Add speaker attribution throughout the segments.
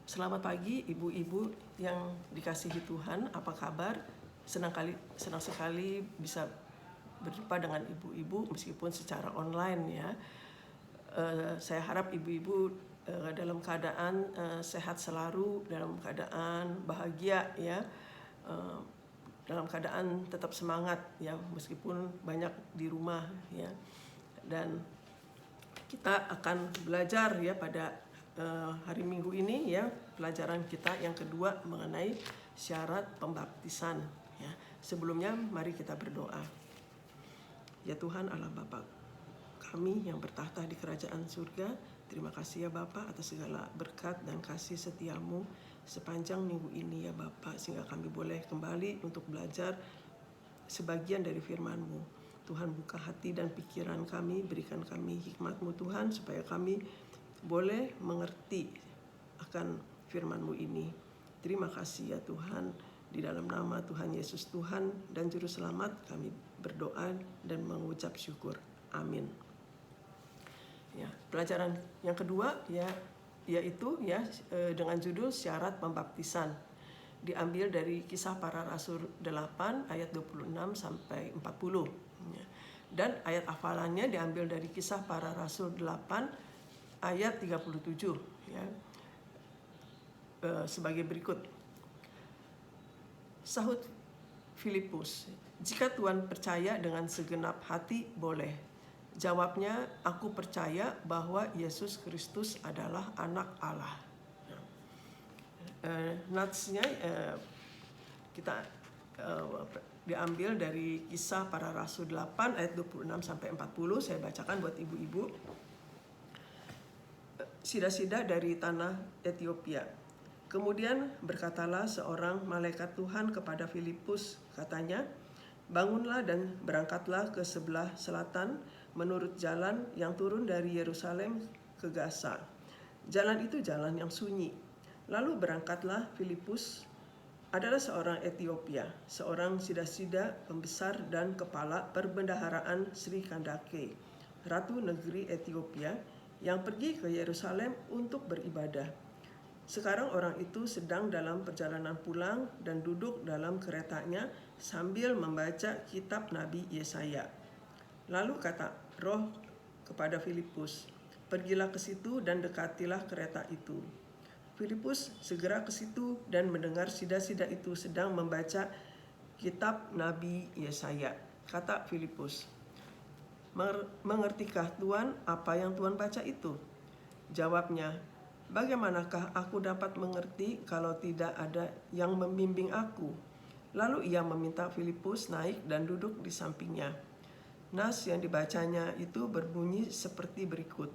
Speaker 1: Selamat pagi ibu-ibu yang dikasihi Tuhan, apa kabar? Senang sekali bisa berjumpa dengan ibu-ibu meskipun secara online ya. Saya harap ibu-ibu dalam keadaan sehat selalu, dalam keadaan bahagia ya, dalam keadaan tetap semangat ya meskipun banyak di rumah ya. Dan kita akan belajar ya pada hari Minggu ini ya, pelajaran kita yang kedua mengenai syarat pembaptisan ya. Sebelumnya mari kita berdoa. Ya Tuhan Allah Bapa kami yang bertahta di kerajaan surga, terima kasih ya Bapa atas segala berkat dan kasih setiamu sepanjang minggu ini ya Bapa, sehingga kami boleh kembali untuk belajar sebagian dari firman-Mu. Tuhan buka hati dan pikiran kami, berikan kami hikmat-Mu Tuhan, supaya kami boleh mengerti akan firman-Mu ini. Terima kasih ya Tuhan, di dalam nama Tuhan Yesus Tuhan dan Juru Selamat kami berdoa dan mengucap syukur. Amin. Ya, pelajaran yang kedua ya, yaitu ya dengan judul syarat pembaptisan. Diambil dari Kisah Para Rasul 8 ayat 26 sampai 40. Ya. Dan ayat hafalannya diambil dari Kisah Para Rasul 8 ayat 37 ya. Sebagai berikut. Sahut Filipus, "Jika Tuhan percaya dengan segenap hati boleh." Jawabnya, "Aku percaya bahwa Yesus Kristus adalah anak Allah." Natsnya kita diambil dari Kisah Para Rasul 8 ayat 26 sampai 40. Saya bacakan buat ibu-ibu. Sida-sida dari tanah Ethiopia. Kemudian berkatalah seorang malaikat Tuhan kepada Filipus, katanya, "Bangunlah dan berangkatlah ke sebelah selatan menurut jalan yang turun dari Yerusalem ke Gaza. Jalan itu jalan yang sunyi." Lalu berangkatlah Filipus, adalah seorang Ethiopia, seorang sida-sida pembesar dan kepala perbendaharaan Sri Kandake, Ratu Negeri Ethiopia, yang pergi ke Yerusalem untuk beribadah. Sekarang orang itu sedang dalam perjalanan pulang dan duduk dalam keretanya sambil membaca kitab Nabi Yesaya. Lalu kata Roh kepada Filipus, "Pergilah ke situ dan dekatilah kereta itu." Filipus segera ke situ dan mendengar sida-sida itu sedang membaca kitab Nabi Yesaya. Kata Filipus, "Mengertikah Tuhan apa yang Tuhan baca itu?" Jawabnya, "Bagaimanakah aku dapat mengerti kalau tidak ada yang membimbing aku?" Lalu ia meminta Filipus naik dan duduk di sampingnya. Nas yang dibacanya itu berbunyi seperti berikut.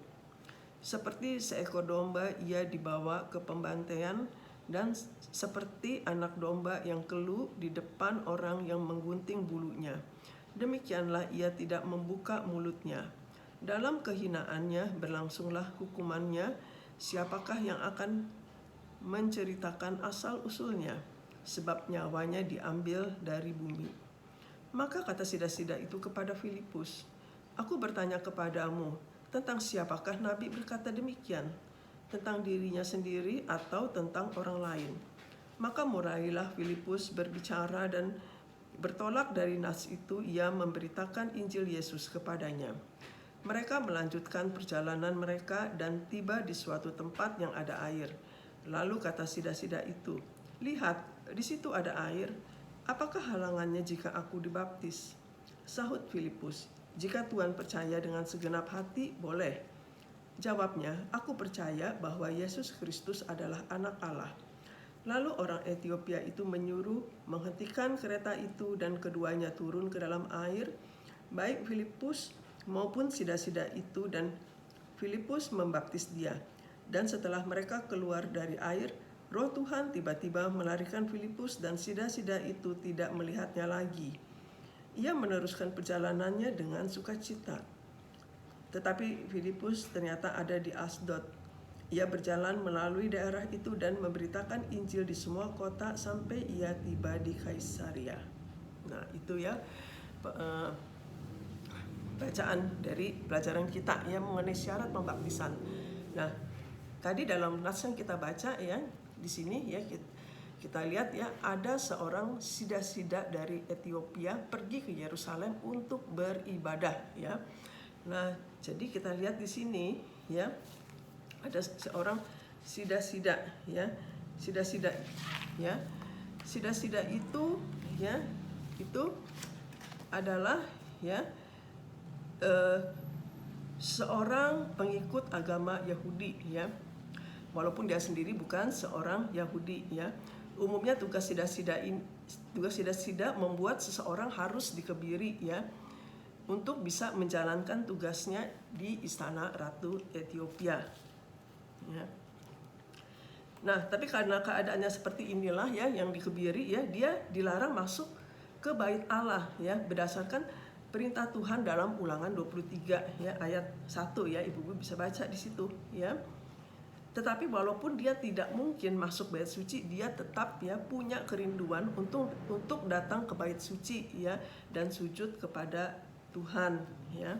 Speaker 1: "Seperti seekor domba ia dibawa ke pembantaian, dan seperti anak domba yang keluh di depan orang yang menggunting bulunya, demikianlah ia tidak membuka mulutnya. Dalam kehinaannya berlangsunglah hukumannya. Siapakah yang akan menceritakan asal-usulnya? Sebab nyawanya diambil dari bumi." Maka kata sida-sida itu kepada Filipus, "Aku bertanya kepadamu, tentang siapakah Nabi berkata demikian? Tentang dirinya sendiri atau tentang orang lain?" Maka mulailah Filipus berbicara, dan bertolak dari nas itu ia memberitakan Injil Yesus kepadanya. Mereka melanjutkan perjalanan mereka dan tiba di suatu tempat yang ada air. Lalu kata sida-sida itu, "Lihat, di situ ada air. Apakah halangannya jika aku dibaptis?" Sahut Filipus, "Jika Tuhan percaya dengan segenap hati, boleh." Jawabnya, "Aku percaya bahwa Yesus Kristus adalah anak Allah." Lalu orang Ethiopia itu menyuruh menghentikan kereta itu, dan keduanya turun ke dalam air, baik Filipus maupun sida-sida itu, dan Filipus membaptis dia. Dan setelah mereka keluar dari air, Roh Tuhan tiba-tiba melarikan Filipus, dan sida-sida itu tidak melihatnya lagi. Ia meneruskan perjalanannya dengan sukacita. Tetapi Filipus ternyata ada di Asdod. Ia berjalan melalui daerah itu dan memberitakan Injil di semua kota sampai ia tiba di Kaisaria. Nah, itu ya bacaan dari pelajaran kita ya mengenai syarat pembaptisan. Nah, tadi dalam nas yang kita baca ya, di sini ya kita lihat ya, ada seorang sida-sida dari Ethiopia pergi ke Yerusalem untuk beribadah ya. Nah, jadi kita lihat di sini ya, ada seorang sida-sida ya. Sida-sida ya. Sida-sida itu ya, itu adalah ya seorang pengikut agama Yahudi ya. Walaupun dia sendiri bukan seorang Yahudi ya. Umumnya tugas sida-sida membuat seseorang harus dikebiri ya, untuk bisa menjalankan tugasnya di istana Ratu Ethiopia ya. Nah, tapi karena keadaannya seperti inilah ya, yang dikebiri ya, dia dilarang masuk ke bait Allah ya, berdasarkan perintah Tuhan dalam Ulangan 23 ya, ayat 1 ya, ibu-ibu bisa baca di situ ya. Tetapi walaupun dia tidak mungkin masuk bait suci, dia tetap ya punya kerinduan untuk datang ke bait suci ya, dan sujud kepada Tuhan ya.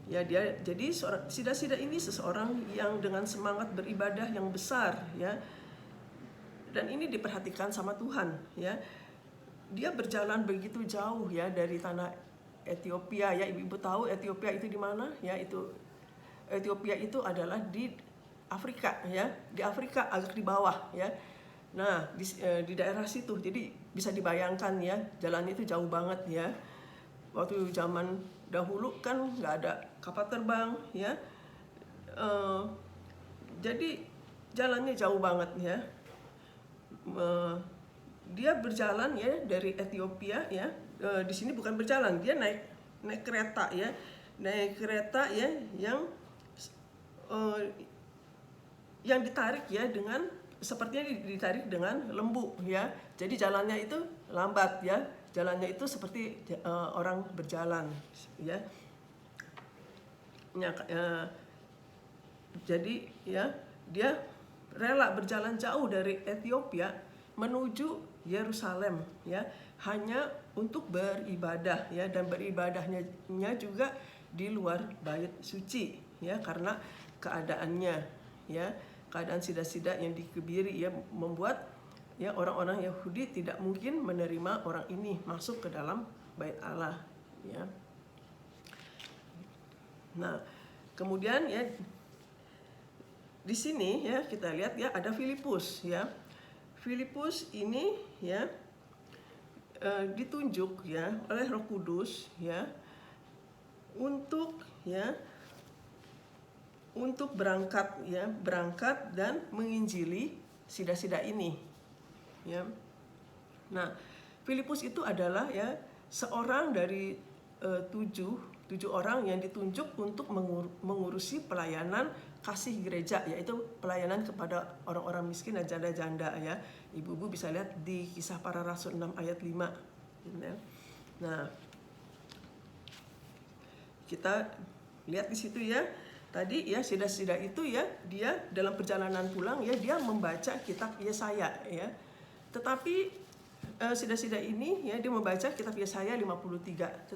Speaker 1: Ya, dia jadi seorang sida-sida ini seseorang yang dengan semangat beribadah yang besar ya. Dan ini diperhatikan sama Tuhan ya. Dia berjalan begitu jauh ya dari tanah Ethiopia ya. Ibu tahu Ethiopia itu di mana ya? Itu Ethiopia itu adalah di Afrika ya, di Afrika agak di bawah ya. Nah, di daerah situ, jadi bisa dibayangkan ya, jalannya itu jauh banget ya. Waktu zaman dahulu kan nggak ada kapal terbang ya, jadi jalannya jauh banget ya. Dia berjalan ya dari Ethiopia ya, di sini bukan berjalan, dia naik kereta ya, naik kereta ya, yang ditarik ya dengan sepertinya ditarik dengan lembu ya. Jadi jalannya itu lambat ya. Jalannya itu seperti orang berjalan ya. Jadi ya, dia rela berjalan jauh dari Ethiopia menuju Yerusalem ya, hanya untuk beribadah ya, dan beribadahnya juga di luar bait suci ya, karena keadaannya ya. Keadaan sida-sida yang dikebiri ya, membuat ya orang-orang Yahudi tidak mungkin menerima orang ini masuk ke dalam bait Allah ya. Nah, kemudian ya di sini ya kita lihat ya, ada Filipus ya. Filipus ini ya ditunjuk ya oleh Roh Kudus ya, untuk berangkat dan menginjili sida-sida ini ya. Nah, Filipus itu adalah ya seorang dari tujuh orang yang ditunjuk untuk mengurusi pelayanan kasih gereja, yaitu pelayanan kepada orang-orang miskin dan janda-janda ya. Ibu-ibu bisa lihat di Kisah Para Rasul 6 ayat 5 ya. Nah, kita lihat di situ ya. Tadi ya, sida-sida itu ya, dia dalam perjalanan pulang ya, dia membaca kitab Yesaya ya. Tetapi sida-sida ini ya, dia membaca kitab Yesaya 53.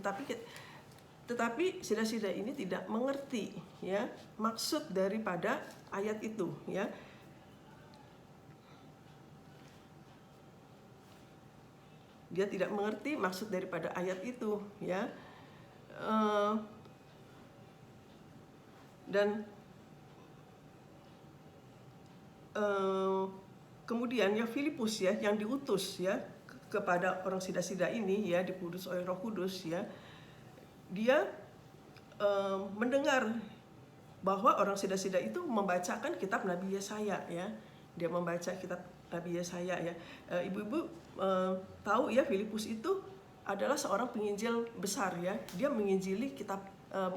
Speaker 1: Tetapi sida-sida ini tidak mengerti ya maksud daripada ayat itu ya. Dia tidak mengerti maksud daripada ayat itu ya. Dan kemudian ya Filipus ya, yang diutus ya kepada orang sida-sida ini ya, diutus oleh Roh Kudus ya, dia mendengar bahwa orang sida-sida itu membacakan kitab Nabi Yesaya ya. Dia membaca kitab Nabi Yesaya ya. Ibu-ibu tahu ya, Filipus itu adalah seorang penginjil besar ya. Dia menginjili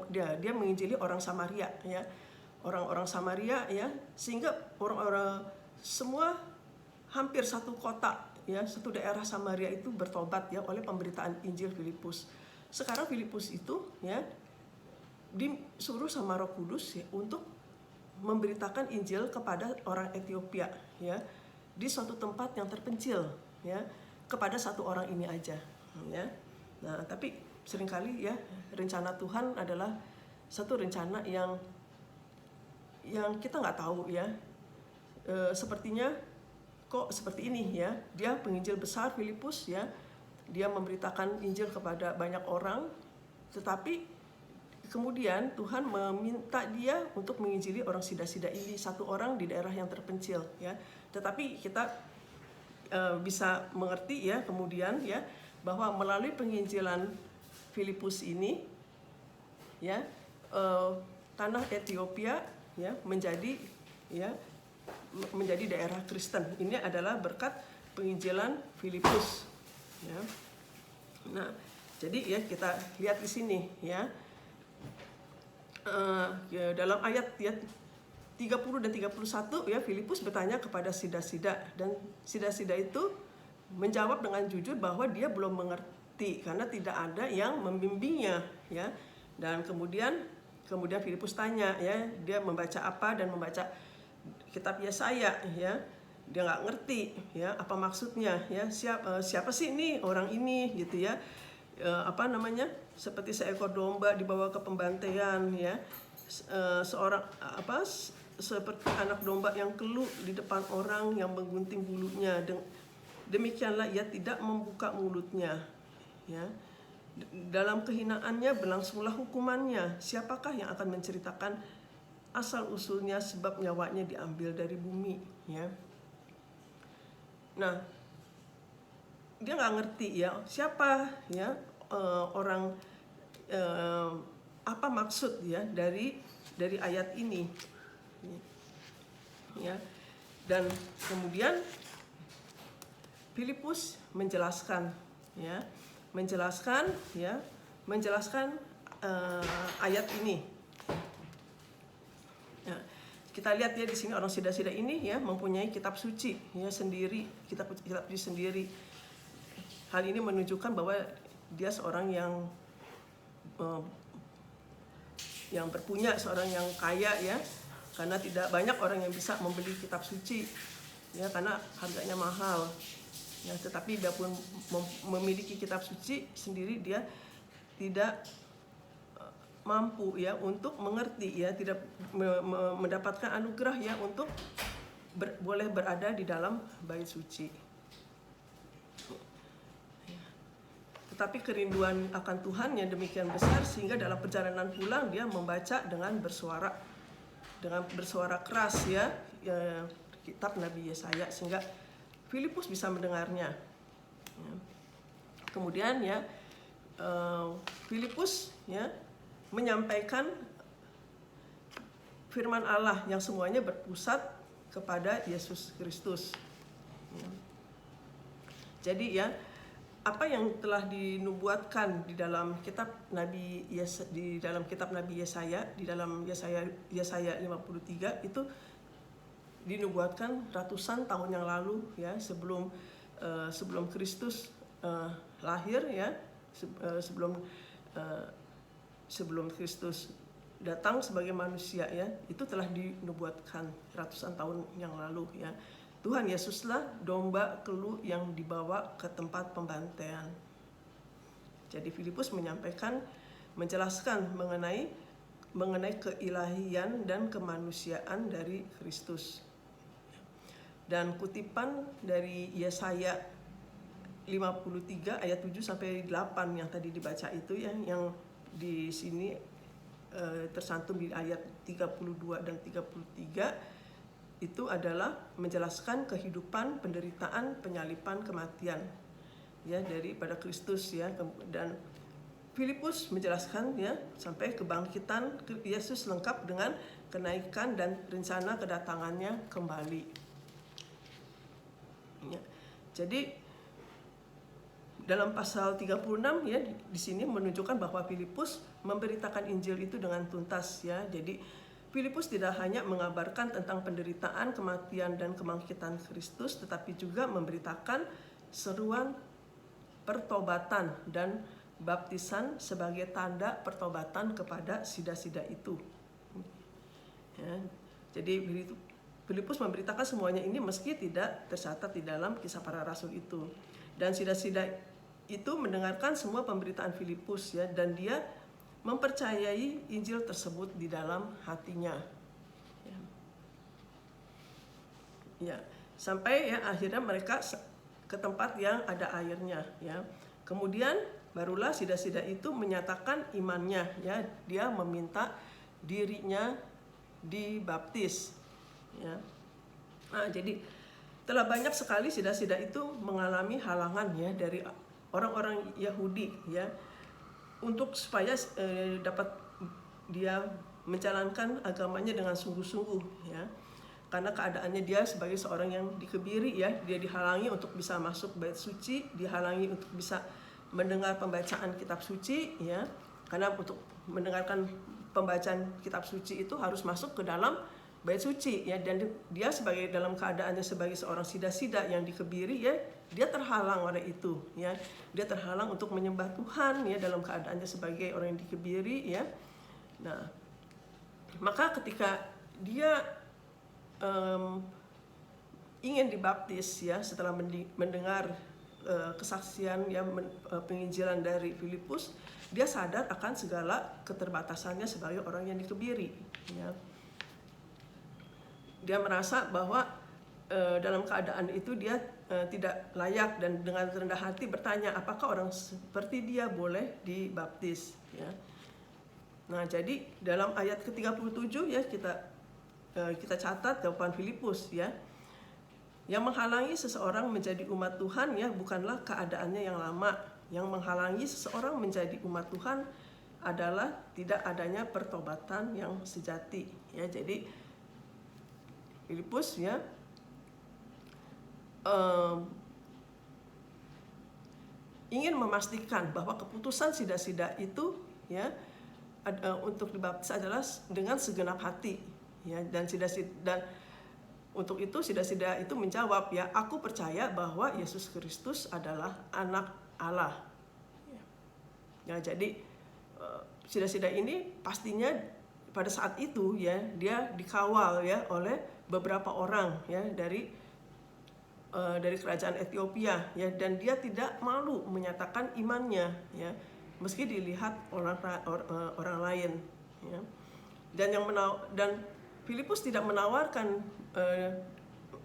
Speaker 1: dia menginjili orang Samaria ya, orang-orang Samaria ya, sehingga orang-orang semua hampir satu kota ya, satu daerah Samaria itu bertobat ya oleh pemberitaan Injil Filipus. Sekarang Filipus itu ya disuruh sama Roh Kudus ya untuk memberitakan Injil kepada orang Ethiopia ya, di suatu tempat yang terpencil ya, kepada satu orang ini aja ya. Nah, tapi seringkali ya, rencana Tuhan adalah satu rencana yang kita nggak tahu ya. Sepertinya kok seperti ini ya. Dia penginjil besar Filipus ya. Dia memberitakan Injil kepada banyak orang, tetapi kemudian Tuhan meminta dia untuk menginjili orang Sida-Sida ini, satu orang di daerah yang terpencil ya. Tetapi kita bisa mengerti ya kemudian ya bahwa melalui penginjilan Filipus ini ya tanah Ethiopia ya menjadi daerah Kristen. Ini adalah berkat penginjilan Filipus ya. Nah, jadi ya kita lihat di sini ya. Dalam ayat ya 30 dan 31 ya, Filipus bertanya kepada Sida-Sida, dan Sida-Sida itu menjawab dengan jujur bahwa dia belum mengerti karena tidak ada yang membimbingnya ya. Dan kemudian Filipus tanya ya, dia membaca apa, dan membaca kitab Yesaya ya. Dia nggak ngerti ya apa maksudnya ya, siapa sih ini orang ini gitu ya. Seperti seekor domba dibawa ke pembantaian ya, seperti anak domba yang keluh di depan orang yang menggunting bulunya, demikianlah ia tidak membuka mulutnya ya. Dalam kehinaannya berlangsunglah hukumannya. Siapakah yang akan menceritakan asal usulnya, sebab nyawanya diambil dari bumi ya. Nah, dia nggak ngerti ya siapa ya orang, apa maksud ya dari ayat ini ya. Dan kemudian Filipus menjelaskan ayat ini ya. Kita lihat ya di sini orang Sida-Sida ini ya mempunyai kitab suci ya sendiri, kitab suci sendiri. Hal ini menunjukkan bahwa dia seorang yang berpunya, seorang yang kaya ya, karena tidak banyak orang yang bisa membeli kitab suci ya, karena harganya mahal ya. Tetapi dia pun memiliki kitab suci sendiri, dia tidak mampu ya untuk mengerti ya, tidak mendapatkan anugerah ya untuk boleh berada di dalam bait suci. Tetapi kerinduan akan Tuhan yang demikian besar sehingga dalam perjalanan pulang dia membaca dengan bersuara keras ya kitab Nabi Yesaya, sehingga Filipus bisa mendengarnya. Kemudian ya Filipus ya menyampaikan firman Allah yang semuanya berpusat kepada Yesus Kristus. Jadi ya, apa yang telah dinubuatkan di dalam kitab Nabi Yesaya, di dalam Yesaya 53 itu dinubuatkan ratusan tahun yang lalu ya, sebelum Kristus lahir ya, sebelum Kristus datang sebagai manusia ya, itu telah dinubuatkan ratusan tahun yang lalu ya. Tuhan Yesuslah domba keluh yang dibawa ke tempat pembantaian. Jadi Filipus menjelaskan mengenai keilahian dan kemanusiaan dari Kristus. Dan kutipan dari Yesaya 53 ayat 7 sampai 8 yang tadi dibaca itu ya, yang di sini tersantum di ayat 32 dan 33, itu adalah menjelaskan kehidupan, penderitaan, penyalipan, kematian ya daripada Kristus ya. Dan Filipus menjelaskan ya sampai kebangkitan Yesus lengkap dengan kenaikan dan rencana kedatangannya kembali ya. Jadi dalam pasal 36 ya di sini menunjukkan bahwa Filipus memberitakan Injil itu dengan tuntas ya. Jadi Filipus tidak hanya mengabarkan tentang penderitaan, kematian, dan kebangkitan Kristus, tetapi juga memberitakan seruan pertobatan dan baptisan sebagai tanda pertobatan kepada Sida-Sida itu. Ya, jadi Filipus memberitakan semuanya ini meski tidak tercatat di dalam Kisah Para Rasul itu. Dan Sida-Sida itu mendengarkan semua pemberitaan Filipus ya, dan dia mempercayai Injil tersebut di dalam hatinya. Ya. sampai ya akhirnya mereka ke tempat yang ada airnya ya. Kemudian barulah sida-sida itu menyatakan imannya ya, dia meminta dirinya dibaptis ya. Nah, jadi telah banyak sekali sida-sida itu mengalami halangan ya dari orang-orang Yahudi ya, untuk supaya dapat dia menjalankan agamanya dengan sungguh-sungguh ya. Karena keadaannya dia sebagai seorang yang dikebiri ya, dia dihalangi untuk bisa masuk bait suci, dihalangi untuk bisa mendengar pembacaan kitab suci ya. Karena untuk mendengarkan pembacaan kitab suci itu harus masuk ke dalam bait suci ya, dan dia sebagai dalam keadaannya sebagai seorang sida-sida yang dikebiri ya, dia terhalang oleh itu ya. Dia terhalang untuk menyembah Tuhan ya dalam keadaannya sebagai orang yang dikebiri ya. Nah, maka ketika dia ingin dibaptis ya, setelah mendengar kesaksian ya, penginjilan dari Filipus, dia sadar akan segala keterbatasannya sebagai orang yang dikebiri ya. Dia merasa bahwa dalam keadaan itu dia tidak layak, dan dengan rendah hati bertanya apakah orang seperti dia boleh dibaptis ya. Nah, jadi dalam ayat ke-37 ya, kita catat jawaban Filipus ya. Yang menghalangi seseorang menjadi umat Tuhan ya bukanlah keadaannya yang lama. Yang menghalangi seseorang menjadi umat Tuhan adalah tidak adanya pertobatan yang sejati ya. Jadi Filipus ya ingin memastikan bahwa keputusan sida-sida itu ya untuk dibaptis adalah dengan segenap hati ya, dan untuk itu sida-sida itu menjawab ya, aku percaya bahwa Yesus Kristus adalah anak Allah ya. Jadi sida-sida ini pastinya pada saat itu ya, dia dikawal ya oleh beberapa orang ya dari kerajaan Ethiopia ya, dan dia tidak malu menyatakan imannya ya, meski dilihat orang lain ya. Dan Filipus tidak menawarkan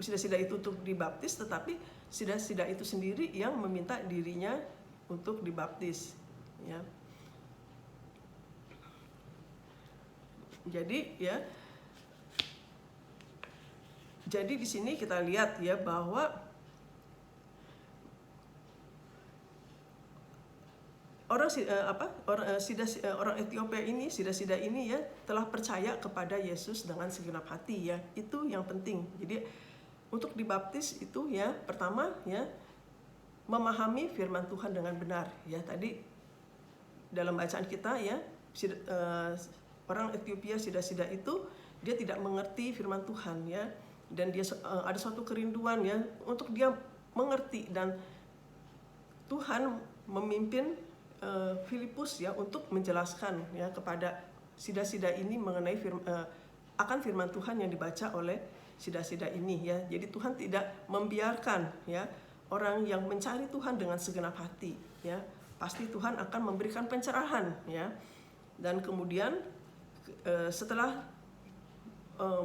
Speaker 1: sida-sida itu untuk dibaptis, tetapi sida-sida itu sendiri yang meminta dirinya untuk dibaptis ya. Jadi di sini kita lihat ya bahwa orang Ethiopia ini, sida-sida ini ya, telah percaya kepada Yesus dengan segenap hati ya. Itu yang penting. Jadi untuk dibaptis itu ya, pertama ya, memahami firman Tuhan dengan benar ya. Tadi dalam bacaan kita ya, orang Ethiopia sida-sida itu dia tidak mengerti firman Tuhan ya, dan dia ada suatu kerinduan ya untuk dia mengerti, dan Tuhan memimpin Filipus ya untuk menjelaskan ya kepada sida-sida ini mengenai akan firman Tuhan yang dibaca oleh sida-sida ini ya. Jadi Tuhan tidak membiarkan ya orang yang mencari Tuhan dengan segenap hati ya, pasti Tuhan akan memberikan pencerahan ya. Dan kemudian setelah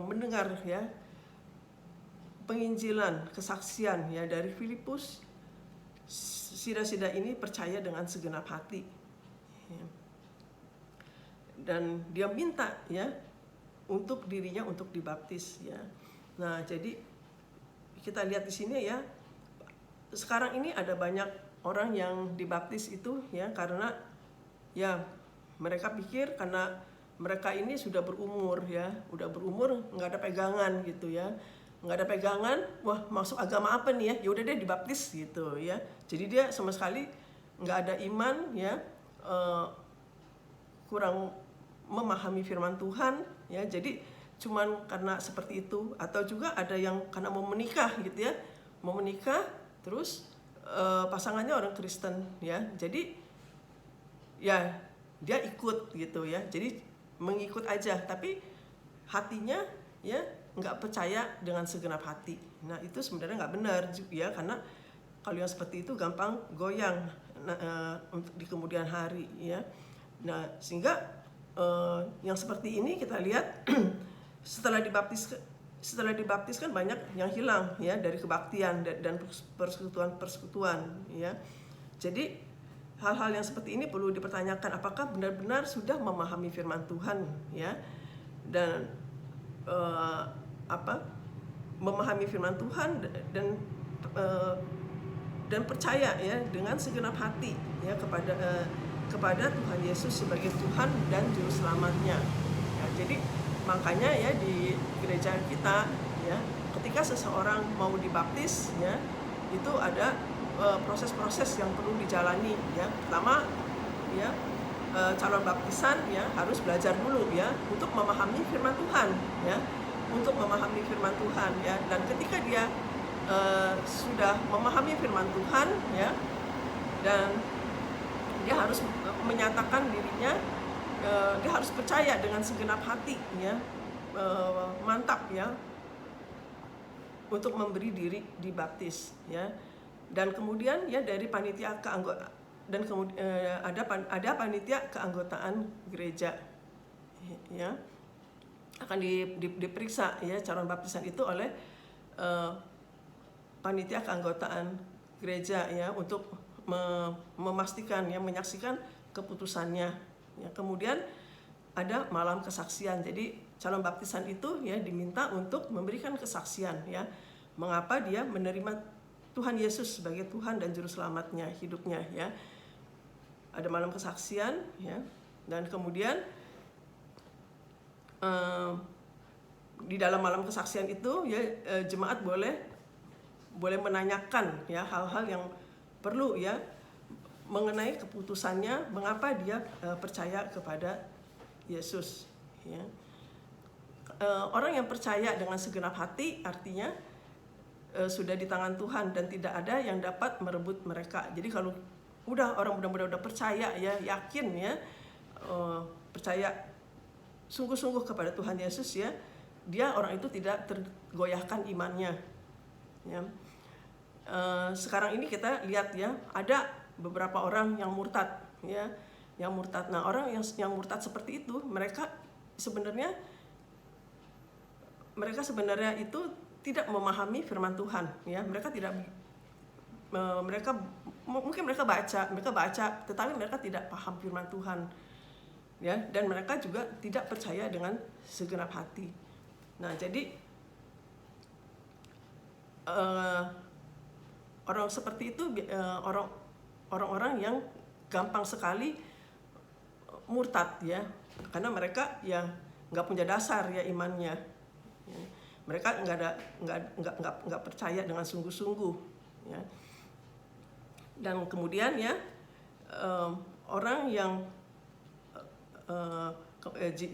Speaker 1: mendengar ya penginjilan, kesaksian ya dari Filipus, sida-sida ini percaya dengan segenap hati ya. Dan dia minta ya untuk dirinya untuk dibaptis ya. Nah, jadi kita lihat di sini ya, sekarang ini ada banyak orang yang dibaptis itu ya karena ya mereka pikir karena mereka ini sudah berumur ya, udah berumur, nggak ada pegangan gitu ya, nggak ada pegangan, wah masuk agama apa nih ya, yaudah deh dibaptis gitu ya. Jadi dia sama sekali nggak ada iman ya, kurang memahami firman Tuhan ya. Jadi cuman karena seperti itu, atau juga ada yang karena mau menikah gitu ya, mau menikah terus pasangannya orang Kristen ya, jadi ya dia ikut gitu ya, jadi mengikut aja, tapi hatinya ya nggak percaya dengan segenap hati. Nah itu sebenarnya nggak benar ya, karena kalau yang seperti itu gampang goyang untuk di kemudian hari ya. Nah sehingga yang seperti ini kita lihat setelah dibaptis setelah dibaptis kan banyak yang hilang ya dari kebaktian dan persekutuan ya. Jadi hal-hal yang seperti ini perlu dipertanyakan, apakah benar-benar sudah memahami firman Tuhan ya, dan memahami firman Tuhan dan percaya ya dengan segenap hati ya kepada Tuhan Yesus sebagai Tuhan dan Juru Selamatnya. Ya, jadi makanya ya di gereja kita ya, ketika seseorang mau dibaptis ya, itu ada proses-proses yang perlu dijalani ya. Pertama ya, calon baptisan ya harus belajar dulu ya untuk memahami firman Tuhan ya, untuk memahami firman Tuhan ya. Dan ketika dia sudah memahami firman Tuhan ya, dan dia harus menyatakan dirinya, dia harus percaya dengan segenap hati ya, mantap ya, untuk memberi diri dibaptis ya. Dan kemudian ya dari panitia keanggota, dan kemudian ada panitia keanggotaan gereja ya, akan diperiksa ya calon baptisan itu oleh panitia keanggotaan gereja ya, untuk memastikan ya, menyaksikan keputusannya ya. Kemudian ada malam kesaksian. Jadi calon baptisan itu ya diminta untuk memberikan kesaksian ya, mengapa dia menerima Tuhan Yesus sebagai Tuhan dan Juru Selamatnya hidupnya ya. Ada malam kesaksian ya, dan kemudian di dalam malam kesaksian itu ya, jemaat boleh menanyakan ya hal-hal yang perlu ya mengenai keputusannya, mengapa dia percaya kepada Yesus ya. Orang yang percaya dengan segenap hati artinya sudah di tangan Tuhan dan tidak ada yang dapat merebut mereka. Jadi kalau orang udah percaya ya, yakin ya, percaya sungguh-sungguh kepada Tuhan Yesus ya, orang itu tidak tergoyahkan imannya ya. Sekarang ini kita lihat ya, ada beberapa orang yang murtad ya, yang murtad. Nah, orang yang murtad seperti itu, mereka sebenarnya itu tidak memahami firman Tuhan ya. Mungkin mereka baca, tetapi mereka tidak paham firman Tuhan ya, dan mereka juga tidak percaya dengan segenap hati. Nah, jadi orang seperti itu orang-orang yang gampang sekali murtad ya, karena mereka ya nggak punya dasar ya imannya ya. Mereka nggak percaya dengan sungguh-sungguh ya. Dan kemudian ya, orang yang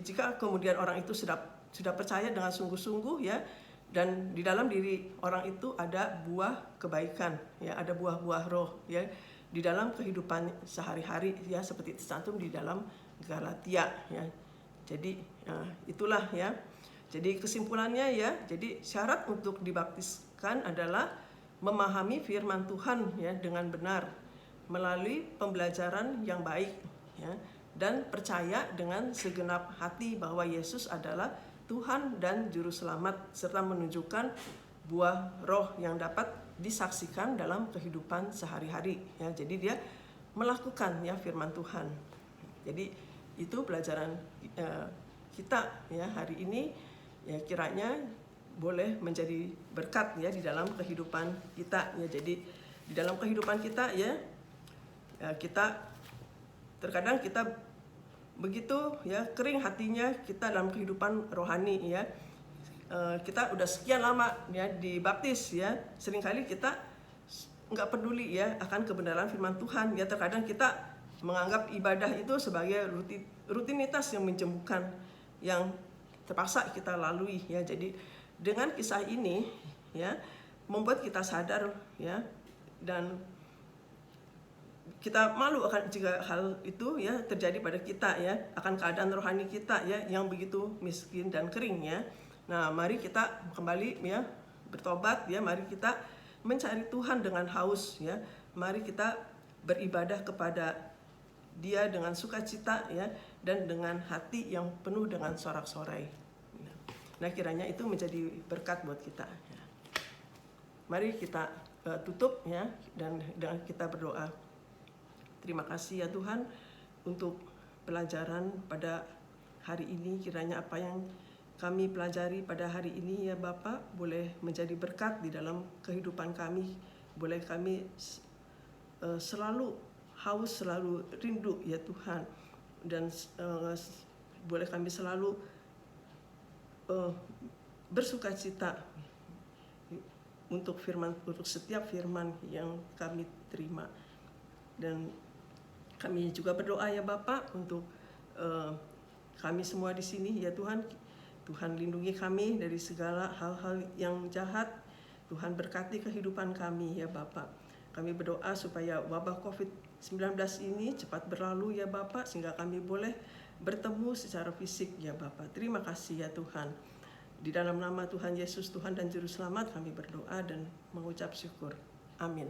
Speaker 1: jika kemudian orang itu sudah percaya dengan sungguh-sungguh ya, dan di dalam diri orang itu ada buah kebaikan ya, ada buah-buah roh ya di dalam kehidupan sehari-hari ya, seperti tercantum di dalam Galatia ya. Jadi itulah ya. Jadi kesimpulannya ya, jadi syarat untuk dibaptiskan adalah memahami firman Tuhan ya dengan benar melalui pembelajaran yang baik ya, dan percaya dengan segenap hati bahwa Yesus adalah Tuhan dan Juru Selamat, serta menunjukkan buah roh yang dapat disaksikan dalam kehidupan sehari-hari ya. Jadi dia melakukan ya firman Tuhan. Jadi itu pelajaran kita ya hari ini ya, kiranya boleh menjadi berkat ya di dalam kehidupan kita ya. Jadi di dalam kehidupan kita ya, kita terkadang kita begitu ya kering hatinya kita dalam kehidupan rohani ya. Kita udah sekian lama ya dibaptis ya, seringkali kita nggak peduli ya akan kebenaran firman Tuhan ya. Terkadang kita menganggap ibadah itu sebagai rutinitas yang menjemukkan, yang terpaksa kita lalui ya. Jadi dengan kisah ini ya membuat kita sadar ya, dan kita malu akan jika hal itu ya terjadi pada kita ya, akan keadaan rohani kita ya yang begitu miskin dan kering ya. Nah, mari kita kembali ya bertobat ya, mari kita mencari Tuhan dengan haus ya. Mari kita beribadah kepada Dia dengan sukacita ya, dan dengan hati yang penuh dengan sorak-sorai. Nah, kiranya itu menjadi berkat buat kita. Ya. Mari kita tutup ya, dan kita berdoa. Terima kasih ya Tuhan untuk pelajaran pada hari ini. Kiranya apa yang kami pelajari pada hari ini ya Bapak boleh menjadi berkat di dalam kehidupan kami. Boleh kami selalu haus, selalu rindu ya Tuhan. Dan boleh kami selalu bersukacita untuk setiap firman yang kami terima. Dan kami juga berdoa ya Bapak untuk kami semua di sini ya Tuhan. Tuhan lindungi kami dari segala hal-hal yang jahat. Tuhan berkati kehidupan kami ya Bapak. Kami berdoa supaya wabah COVID-19 ini cepat berlalu ya Bapak, sehingga kami boleh bertemu secara fisik ya Bapak. Terima kasih ya Tuhan. Di dalam nama Tuhan Yesus, Tuhan dan Juru Selamat, kami berdoa dan mengucap syukur. Amin.